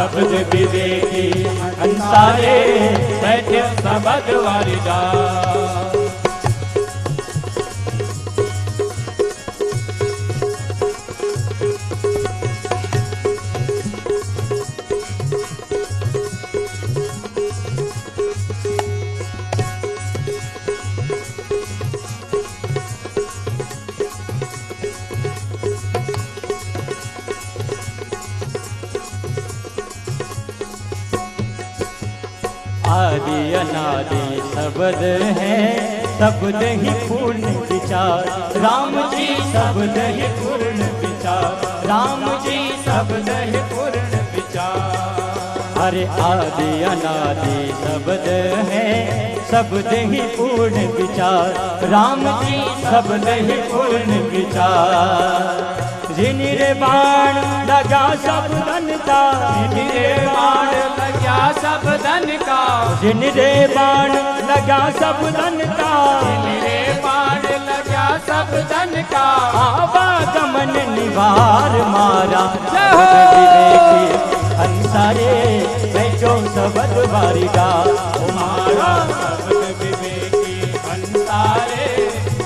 शब्द विवेकी अंसारे बैठे सबद वारिदा। आदि अनादि शब्द है, शब्द ही पूर्ण विचार। राम जी शब्द ही पूर्ण विचार, राम जी शब्द ही पूर्ण विचार। अरे आदि अनादि शब्द है, शब्द ही पूर्ण विचार। राम जी शब्द ही पूर्ण विचार। जिनरे बाण लगा सब धन का, जिनरे बाण लगा सब धन का, जिनरे बाण लगा सब धन का, जिनरे बाण लगा सब धन का। आवागमन निवार मारा शब्द विवेकी अंसारे बैठो सबद वारिदा। हमारा शब्द विवेकी अंसारे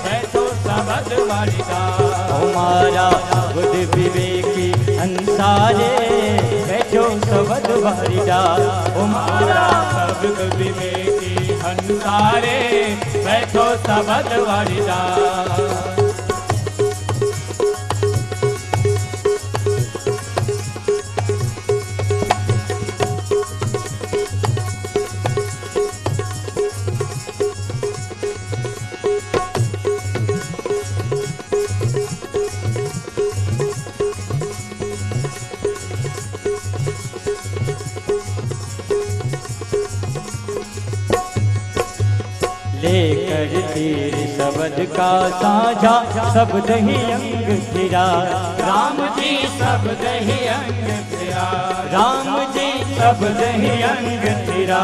बैठो सबद वारिदा। हमारा शब्द विवेकी अंसारे बैठो सबद वारिदा। हमारा शब्द विवेकी अंसारे बैठो सबद वारिदा। लेकर तीर शब्द का साझा, शब्द ही अंग फिरा। राम जी शब्द ही अंग फिरा, राम जी शब्द ही अंग फिरा।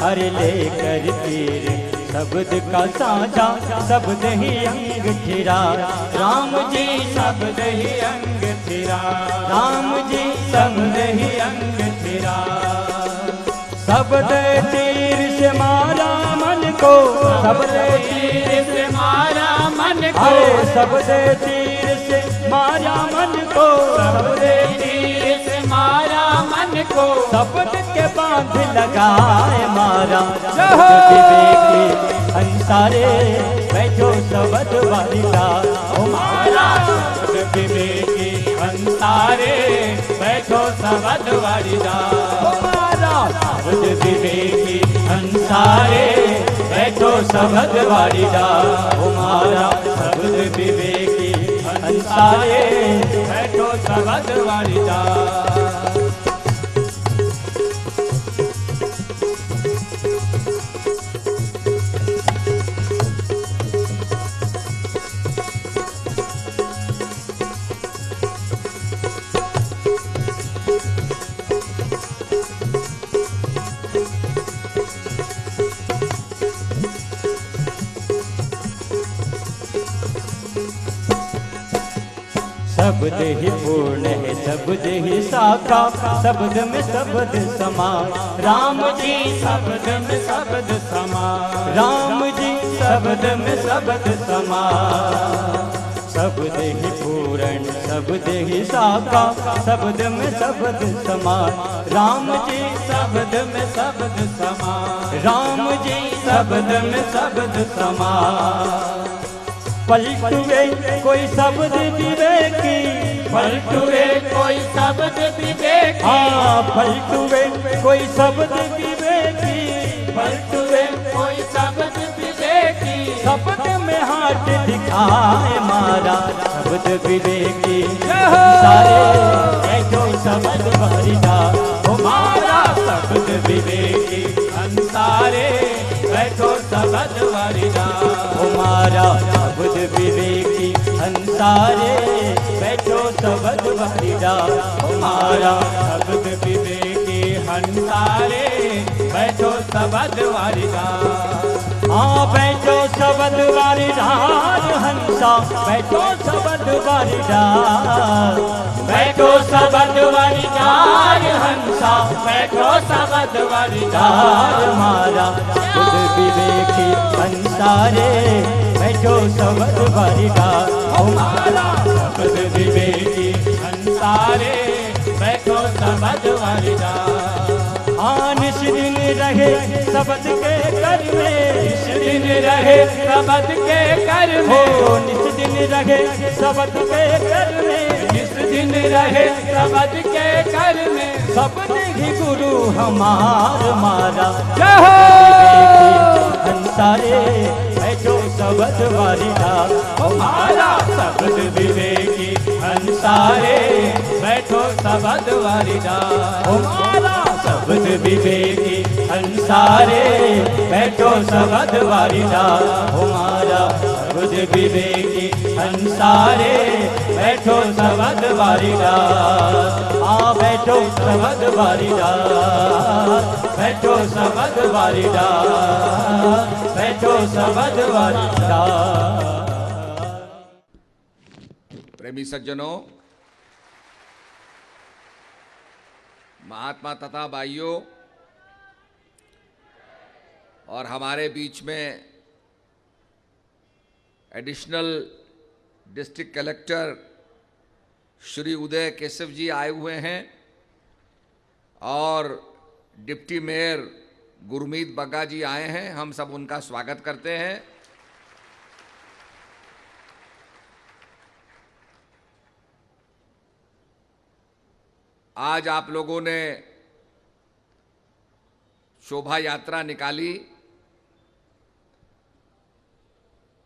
अरे लेकर तीर शब्द का साझा, शब्द ही अंग फिरा। राम जी शब्द ही अंग फिरा, राम जी शब्द ही अंग फिरा। शब्द तीर से मारा मन को, शब्द तीर से मारा मन को, अरे शब्द तीर से मारा मन को, शब्द तीर से मारा मन को। शब्द के बांध लगाए मारा शब्द विवेकी अंसारे बैठो सबद वारिदा। हमारा शब्द विवेकी अंसारे बैठो सबद वारिदा। हमारा शब्द विवेकी अंसारे बैठो सबद वारिदा। हमारा शब्द विवेकी अंसारे बैठो सबद वारिदा। शब्द ही पूर्ण है, शब्द ही साका, शब्द में शब्द समा। राम जी शब्द में शब्द समा, राम जी शब्द में शब्द समा। शब्द ही पूर्ण, शब्द ही साका, शब्द में शब्द समा। राम जी शब्द में शब्द समा, राम जी शब्द में शब्द समा। पलटुए कोई शब्द विवेकी, पलटुए कोई शब्द विवेकी, हाँ पलटुए कोई शब्द विवेकी। पलटुए कोई शब्द विवेकी, शब्द में हाथ दिखाए मारा शब्द विवेकी सारे बैठो शब्द वारिदा। हमारा शब्द विवेकी अंसारे बैठो शब्द वारिदा। हमारा शब्द विवेकी अंसारे बैठो शब्द वारिदा। हमारा शब्द विवेकी अंसारे बैठो शब्द वारिदा। हाँ बैठो शब्द वारिदा हंसा, बैठो शब्द वारिदा, बैठो शब्द वारिदा बैठो सबद वरिदार दार मारा खुद विवेकी अंसारे बैठो सबद वरिदार हमारा सबद विवेकी अंसारे बैठो सबद वरिदार हाँ निस दिन रहे सबद के कर में इस दिन रहे सबद के कर हो में निस दिन रहे सबद के कर में इस दिन रहे सबद के कर में सबद ही गुरु हमार मारा जय हो अंसारे बैठो सबद वरिदार हमारा सबद विवेकी अंसारे बैठो सबद वरिदार हमारा सबद विवेकी अंसारे बैठो सबद वरिदार हमारा सबद विवेकी अंसारे बैठो सबद वरिदार हाँ बैठो सबद वरिदार बैठो सबद वरिदार बैठो सबद वरिदार। प्रेमी सज्जनों, महात्मा तथा भाइयों और हमारे बीच में additional district collector Shri Uday Keshav ji आए हुए हैं और डिप्टी मेयर गुरमीत बग्गा जी आए हैं। हम सब उनका स्वागत करते हैं। आज आप लोगों ने शोभा यात्रा निकाली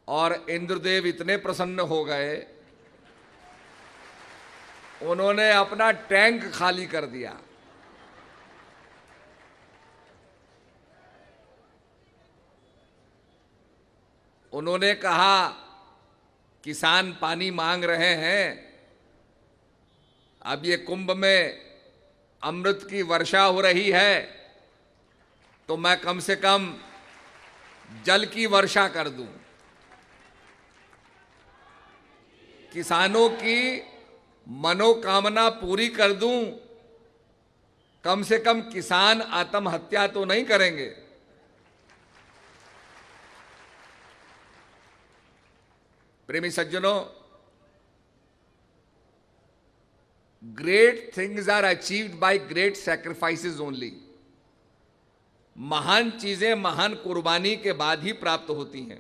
और इंद्रदेव इतने प्रसन्न हो गए, उन्होंने अपना टैंक खाली कर दिया। उन्होंने कहा किसान पानी मांग रहे हैं, अब ये कुंभ में अमृत की वर्षा हो रही है तो मैं कम से कम जल की वर्षा कर दूं, किसानों की मनोकामना पूरी कर दूं, कम से कम किसान आत्महत्या तो नहीं करेंगे। प्रेमी सज्जनों, great things are achieved by great sacrifices only. महान चीजें महान कुर्बानी के बाद ही प्राप्त होती हैं।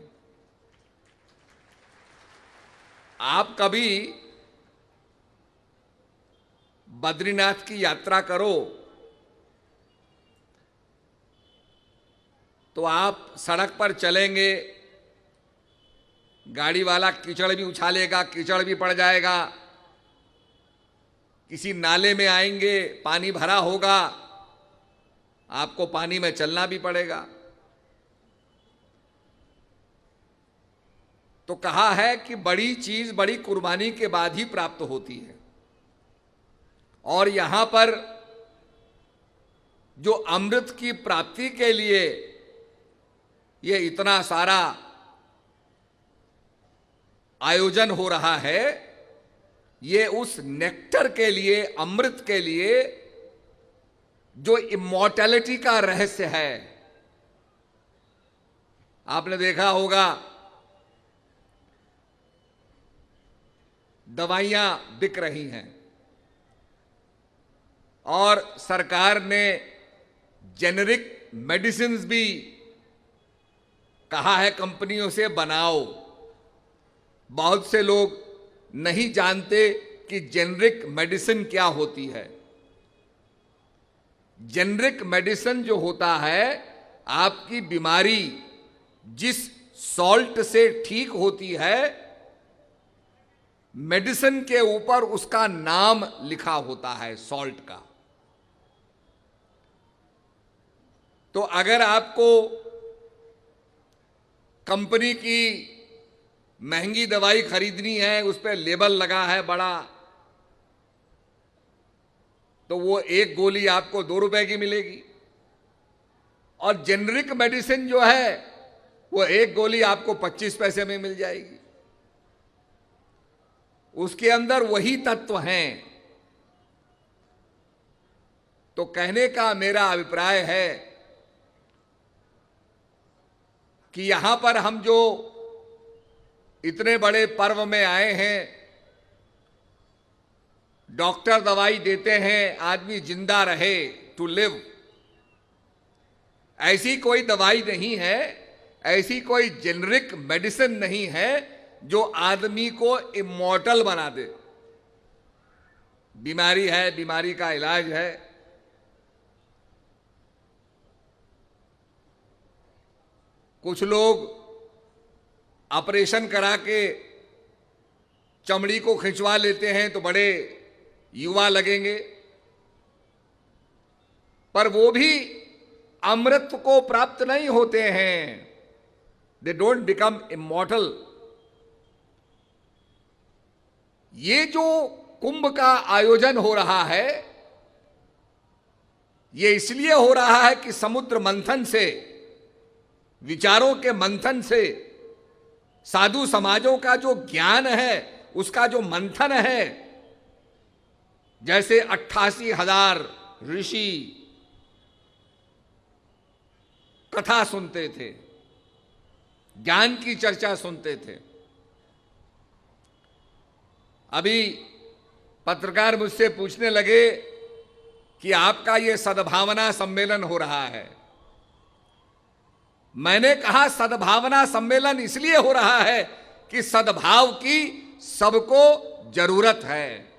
आप कभी बद्रीनाथ की यात्रा करो तो आप सड़क पर चलेंगे, गाड़ी वाला कीचड़ भी उछालेगा, कीचड़ भी पड़ जाएगा। किसी नाले में आएंगे, पानी भरा होगा, आपको पानी में चलना भी पड़ेगा। तो कहा है कि बड़ी चीज बड़ी कुर्बानी के बाद ही प्राप्त होती है। और यहां पर जो अमृत की प्राप्ति के लिए ये इतना सारा आयोजन हो रहा है, ये उस नेक्टर के लिए, अमृत के लिए, जो इमॉर्टैलिटी का रहस्य है। आपने देखा होगा दवाइयां बिक रही हैं और सरकार ने जेनेरिक मेडिसिन्स भी कहा है कंपनियों से बनाओ। बहुत से लोग नहीं जानते कि जेनेरिक मेडिसिन क्या होती है। जेनेरिक मेडिसिन जो होता है, आपकी बीमारी जिस सॉल्ट से ठीक होती है, मेडिसिन के ऊपर उसका नाम लिखा होता है, सॉल्ट का। तो अगर आपको कंपनी की महंगी दवाई खरीदनी है, उस पर लेबल लगा है बड़ा, तो वो एक गोली आपको 2 रुपए की मिलेगी। और जेनेरिक मेडिसिन जो है वो एक गोली आपको 25 पैसे में मिल जाएगी। उसके अंदर वही तत्व हैं। तो कहने का मेरा अभिप्राय है कि यहां पर हम जो इतने बड़े पर्व में आए हैं, डॉक्टर दवाई देते हैं आदमी जिंदा रहे, टू लिव, ऐसी कोई दवाई नहीं है, ऐसी कोई जेनरिक मेडिसिन नहीं है जो आदमी को इमॉर्टल बना दे। बीमारी है, बीमारी का इलाज है। कुछ लोग ऑपरेशन करा के चमड़ी को खिंचवा लेते हैं तो बड़े युवा लगेंगे, पर वो भी अमृत को प्राप्त नहीं होते हैं। They don't become immortal. ये जो कुंभ का आयोजन हो रहा है, ये इसलिए हो रहा है कि समुद्र मंथन से, विचारों के मंथन से, साधु समाजों का जो ज्ञान है उसका जो मंथन है, जैसे 88,000 ऋषि कथा सुनते थे, ज्ञान की चर्चा सुनते थे। अभी पत्रकार मुझसे पूछने लगे कि आपका ये सद्भावना सम्मेलन हो रहा है। मैंने कहा सद्भावना सम्मेलन इसलिए हो रहा है कि सद्भाव की सबको जरूरत है।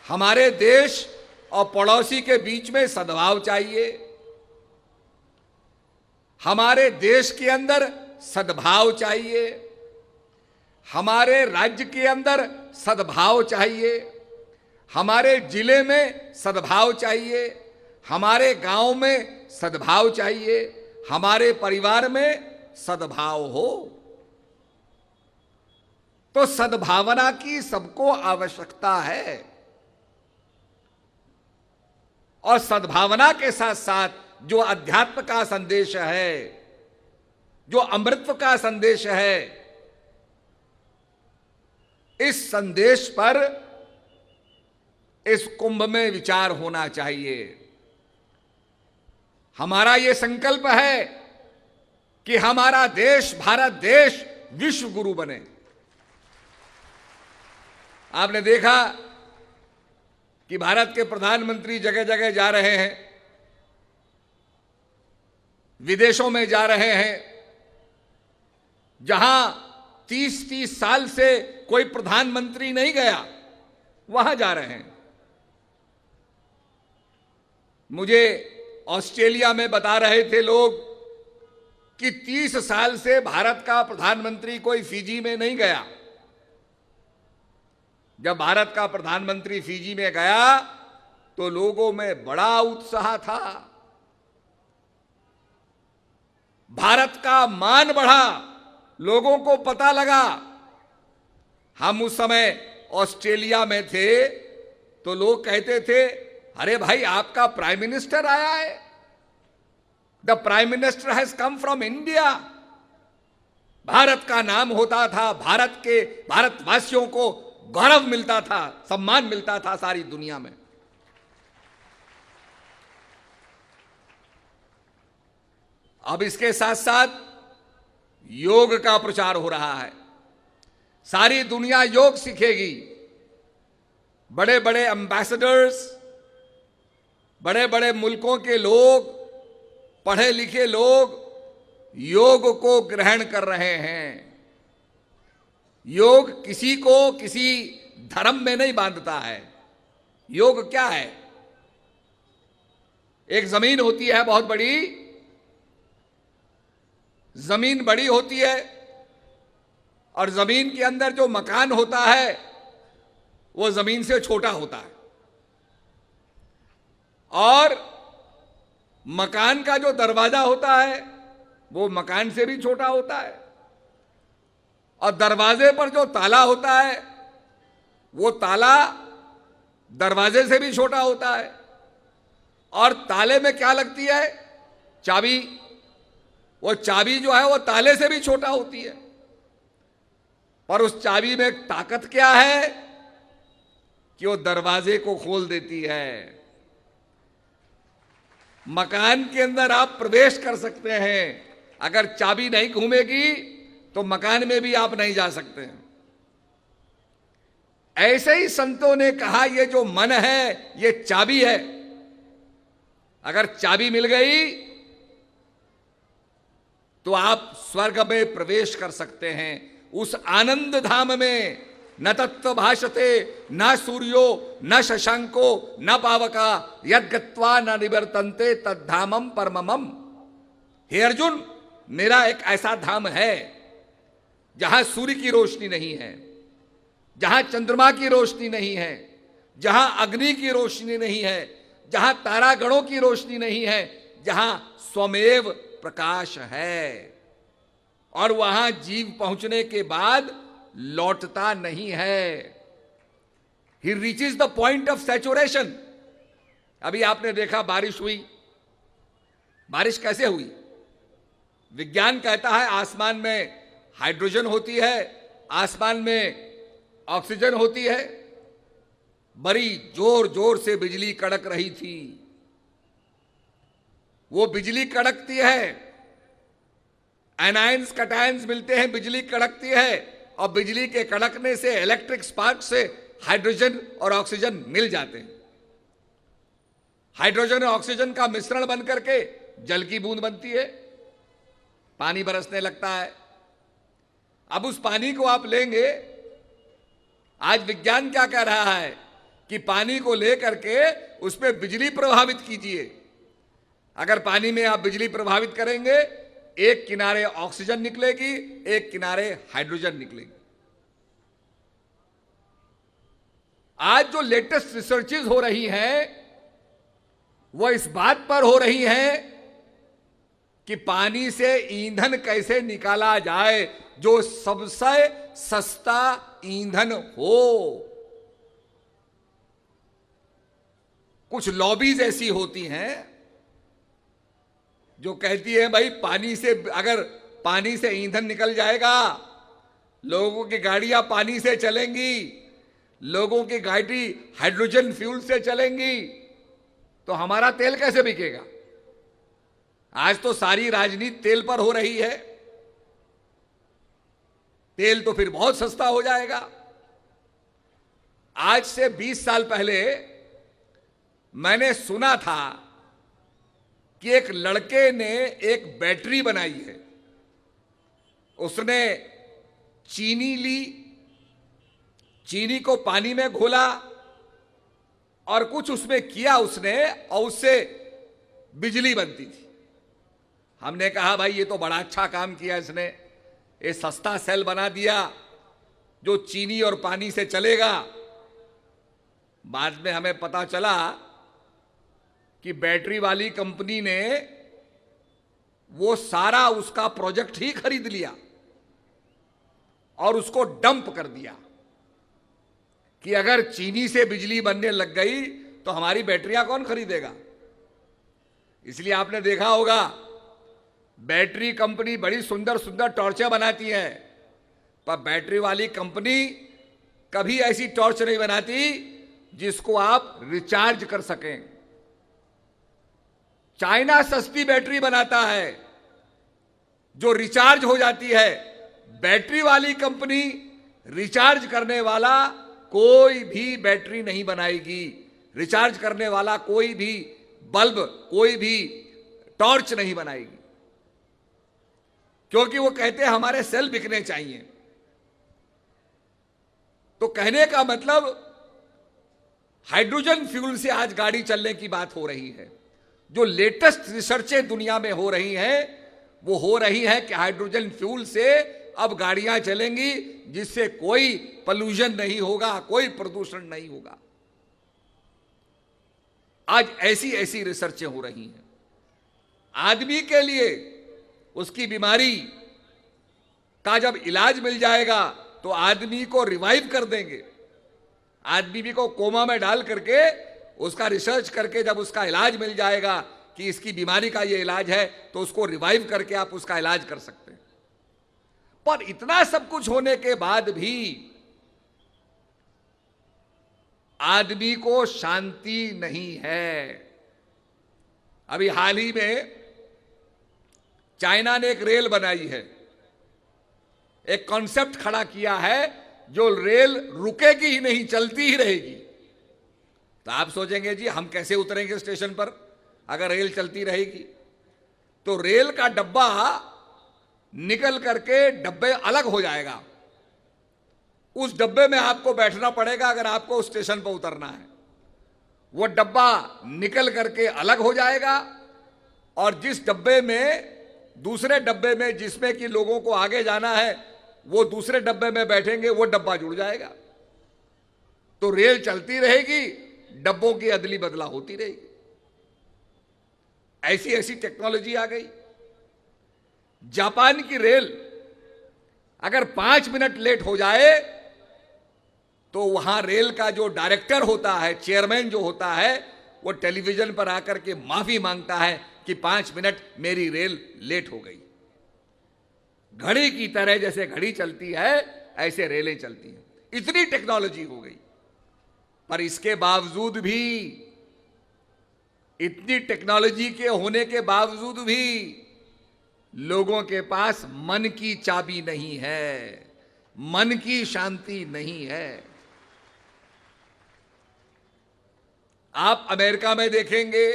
हमारे देश और पड़ोसी के बीच में सद्भाव चाहिए, हमारे देश के अंदर सद्भाव चाहिए, हमारे राज्य के अंदर सद्भाव चाहिए, हमारे जिले में सद्भाव चाहिए, हमारे गांव में सद्भाव चाहिए, हमारे परिवार में सद्भाव हो। तो सद्भावना की सबको आवश्यकता है, और सद्भावना के साथ साथ जो अध्यात्म का संदेश है, जो अमृतत्व का संदेश है, इस संदेश पर इस कुंभ में विचार होना चाहिए। हमारा यह संकल्प है कि हमारा देश, भारत देश, विश्व गुरु बने। आपने देखा कि भारत के प्रधानमंत्री जगह जगह जा रहे हैं, विदेशों में जा रहे हैं, जहां 30-30 साल से कोई प्रधानमंत्री नहीं गया, वहां जा रहे हैं। मुझे ऑस्ट्रेलिया में बता रहे थे लोग कि 30 साल से भारत का प्रधानमंत्री कोई फिजी में नहीं गया। जब भारत का प्रधानमंत्री फिजी में गया तो लोगों में बड़ा उत्साह था, भारत का मान बढ़ा, लोगों को पता लगा। हम उस समय ऑस्ट्रेलिया में थे तो लोग कहते थे, अरे भाई आपका प्राइम मिनिस्टर आया है, the prime minister has come from India. Bharat का नाम होता था, भारतवासियों को गौरव मिलता था, सम्मान मिलता था सारी दुनिया में। अब इसके साथ साथ योग का प्रचार हो रहा है, सारी दुनिया योग सीखेगी। बड़े बड़े एम्बेसडर्स, बड़े बड़े मुल्कों के लोग, पढ़े लिखे लोग योग को ग्रहण कर रहे हैं। योग किसी को किसी धर्म में नहीं बांधता है। योग क्या है? एक जमीन होती है बहुत बड़ी, जमीन बड़ी होती है और जमीन के अंदर जो मकान होता है वो जमीन से छोटा होता है, और मकान का जो दरवाजा होता है वो मकान से भी छोटा होता है, और दरवाजे पर जो ताला होता है वो ताला दरवाजे से भी छोटा होता है, और ताले में क्या लगती है? चाबी। वो चाबी जो है वो ताले से भी छोटा होती है, पर उस चाबी में ताकत क्या है कि वो दरवाजे को खोल देती है। मकान के अंदर आप प्रवेश कर सकते हैं, अगर चाबी नहीं घूमेगी तो मकान में भी आप नहीं जा सकते हैं। ऐसे ही संतों ने कहा ये जो मन है ये चाबी है, अगर चाबी मिल गई तो आप स्वर्ग में प्रवेश कर सकते हैं। उस आनंद धाम में न तत्व भाषते न सूर्यो न शशांको न पावका यद गत्वा न निवर्तन्ते तद्धामम परममम। हे अर्जुन, मेरा एक ऐसा धाम है जहां सूर्य की रोशनी नहीं है, जहां चंद्रमा की रोशनी नहीं है, जहां अग्नि की रोशनी नहीं है, जहां तारागणों की रोशनी नहीं है, जहां स्वमेव प्रकाश है, और वहां जीव पहुंचने के बाद लौटता नहीं है। ही reaches the point of saturation. अभी आपने देखा बारिश हुई, बारिश कैसे हुई? विज्ञान कहता है आसमान में हाइड्रोजन होती है, आसमान में ऑक्सीजन होती है। बड़ी जोर जोर से बिजली कड़क रही थी, वो बिजली कड़कती है, एनायंस कटायंस मिलते हैं, बिजली कड़कती है, और बिजली के कड़कने से इलेक्ट्रिक स्पार्क से हाइड्रोजन और ऑक्सीजन मिल जाते हैं। हाइड्रोजन और ऑक्सीजन का मिश्रण बनकर के जल की बूंद बनती है, पानी बरसने लगता है। अब उस पानी को आप लेंगे, आज विज्ञान क्या कह रहा है कि पानी को लेकर के उसमें बिजली प्रभावित कीजिए। अगर पानी में आप बिजली प्रभावित करेंगे, एक किनारे ऑक्सीजन निकलेगी, एक किनारे हाइड्रोजन निकलेगी। आज जो लेटेस्ट रिसर्चेज हो रही हैं वो इस बात पर हो रही हैं कि पानी से ईंधन कैसे निकाला जाए जो सबसे सस्ता ईंधन हो। कुछ लॉबीज ऐसी होती हैं जो कहती है भाई पानी से, अगर पानी से ईंधन निकल जाएगा, लोगों की गाड़ियां पानी से चलेंगी, लोगों की गाड़ी हाइड्रोजन फ्यूल से चलेंगी, तो हमारा तेल कैसे बिकेगा? आज तो सारी राजनीति तेल पर हो रही है, तेल तो फिर बहुत सस्ता हो जाएगा। आज से 20 साल पहले मैंने सुना था कि एक लड़के ने एक बैटरी बनाई है। उसने चीनी ली, चीनी को पानी में घोला और कुछ उसमें किया उसने, और उससे बिजली बनती थी। हमने कहा भाई ये तो बड़ा अच्छा काम किया इसने, ये सस्ता सेल बना दिया जो चीनी और पानी से चलेगा। बाद में हमें पता चला कि बैटरी वाली कंपनी ने वो सारा उसका प्रोजेक्ट ही खरीद लिया और उसको डंप कर दिया कि अगर चीनी से बिजली बनने लग गई तो हमारी बैटरियां कौन खरीदेगा। इसलिए आपने देखा होगा बैटरी कंपनी बड़ी सुंदर सुंदर टॉर्चें बनाती है, पर बैटरी वाली कंपनी कभी ऐसी टॉर्च नहीं बनाती जिसको आप रिचार्ज कर सकें। चाइना सस्ती बैटरी बनाता है जो रिचार्ज हो जाती है, बैटरी वाली कंपनी रिचार्ज करने वाला कोई भी बैटरी नहीं बनाएगी, रिचार्ज करने वाला कोई भी बल्ब, कोई भी टॉर्च नहीं बनाएगी, क्योंकि वो कहते हैं हमारे सेल बिकने चाहिए। तो कहने का मतलब हाइड्रोजन फ्यूल से आज गाड़ी चलने की बात हो रही है। जो लेटेस्ट रिसर्चें दुनिया में हो रही हैं वो हो रही है कि हाइड्रोजन फ्यूल से अब गाड़ियां चलेंगी जिससे कोई पॉल्यूशन नहीं होगा, कोई प्रदूषण नहीं होगा। आज ऐसी ऐसी रिसर्चें हो रही हैं। आदमी के लिए उसकी बीमारी का जब इलाज मिल जाएगा तो आदमी को रिवाइव कर देंगे। आदमी को कोमा में डाल करके उसका रिसर्च करके जब उसका इलाज मिल जाएगा कि इसकी बीमारी का ये इलाज है तो उसको रिवाइव करके आप उसका इलाज कर सकते हैं। पर इतना सब कुछ होने के बाद भी आदमी को शांति नहीं है। अभी हाल ही में चाइना ने एक रेल बनाई है, एक कॉन्सेप्ट खड़ा किया है, जो रेल रुकेगी ही नहीं, चलती ही रहेगी। तो आप सोचेंगे जी हम कैसे उतरेंगे स्टेशन पर अगर रेल चलती रहेगी? तो रेल का डब्बा निकल करके डब्बे अलग हो जाएगा, उस डब्बे में आपको बैठना पड़ेगा अगर आपको उस स्टेशन पर उतरना है। वो डब्बा निकल करके अलग हो जाएगा और जिस डब्बे में, दूसरे डब्बे में जिसमें कि लोगों को आगे जाना है, वो दूसरे डब्बे में बैठेंगे, वो डब्बा जुड़ जाएगा। तो रेल चलती रहेगी, डब्बों की अदली बदला होती रहेगी। ऐसी ऐसी टेक्नोलॉजी आ गई। जापान की रेल अगर 5 मिनट लेट हो जाए तो वहां रेल का जो डायरेक्टर होता है, चेयरमैन जो होता है, वो टेलीविजन पर आकर के माफी मांगता है कि 5 मिनट मेरी रेल लेट हो गई। घड़ी की तरह जैसे घड़ी चलती है ऐसे रेलें चलती हैं। इतनी टेक्नोलॉजी हो गई, पर इसके बावजूद भी, इतनी टेक्नोलॉजी के होने के बावजूद भी लोगों के पास मन की चाबी नहीं है, मन की शांति नहीं है। आप अमेरिका में देखेंगे,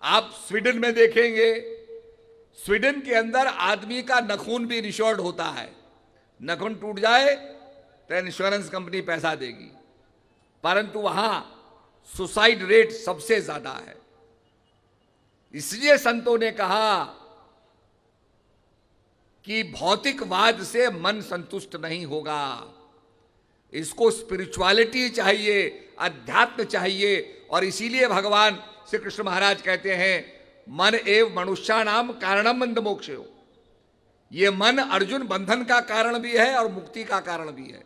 आप स्वीडन में देखेंगे, स्वीडन के अंदर आदमी का नखून भी इंश्योर्ड होता है। नखून टूट जाए तो इंश्योरेंस कंपनी पैसा देगी, परंतु वहां सुसाइड रेट सबसे ज्यादा है। इसलिए संतों ने कहा कि भौतिकवाद से मन संतुष्ट नहीं होगा, इसको स्पिरिचुअलिटी चाहिए, अध्यात्म चाहिए। और इसीलिए भगवान श्री कृष्ण महाराज कहते हैं, मन एव मनुष्याणाम कारणम बंध मोक्ष हो। ये मन अर्जुन बंधन का कारण भी है और मुक्ति का कारण भी है।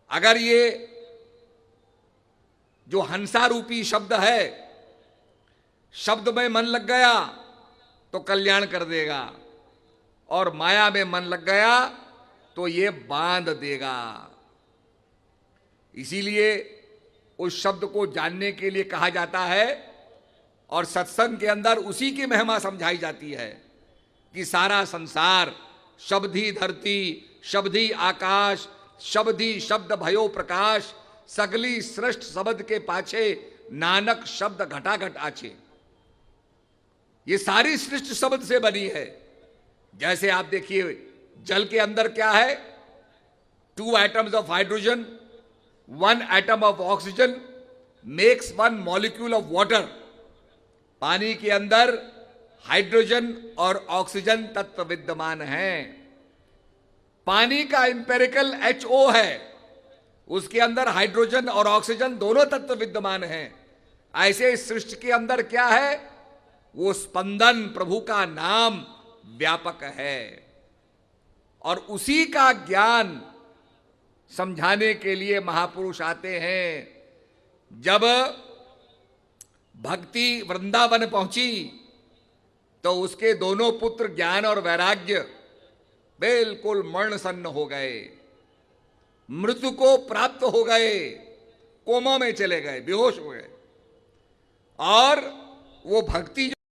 अगर ये जो हंसा रूपी शब्द है, शब्द में मन लग गया तो कल्याण कर देगा, और माया में मन लग गया तो ये बांध देगा। इसीलिए उस शब्द को जानने के लिए कहा जाता है, और सत्संग के अंदर उसी की महिमा समझाई जाती है कि सारा संसार शब्दी धरती, शब्दी आकाश, शब्दी शब्द भयो प्रकाश, सगली सृष्ट शब्द के पाछे, नानक शब्द घटाघट आछे। ये सारी सृष्टि शब्द से बनी है। जैसे आप देखिए जल के अंदर क्या है, 2 atoms of hydrogen, 1 atom of oxygen makes 1 molecule of water. पानी के अंदर हाइड्रोजन और ऑक्सीजन तत्व विद्यमान हैं। पानी का इंपेरिकल HO है, उसके अंदर हाइड्रोजन और ऑक्सीजन दोनों तत्व विद्यमान हैं। ऐसे इस सृष्टि के अंदर क्या है, वो स्पंदन प्रभु का नाम व्यापक है, और उसी का ज्ञान समझाने के लिए महापुरुष आते हैं। जब भक्ति वृंदावन पहुंची तो उसके दोनों पुत्र ज्ञान और वैराग्य बिल्कुल मरणसन्न हो गए, मृत्यु को प्राप्त हो गए, कोमा में चले गए, बेहोश हो गए। और वो भक्ति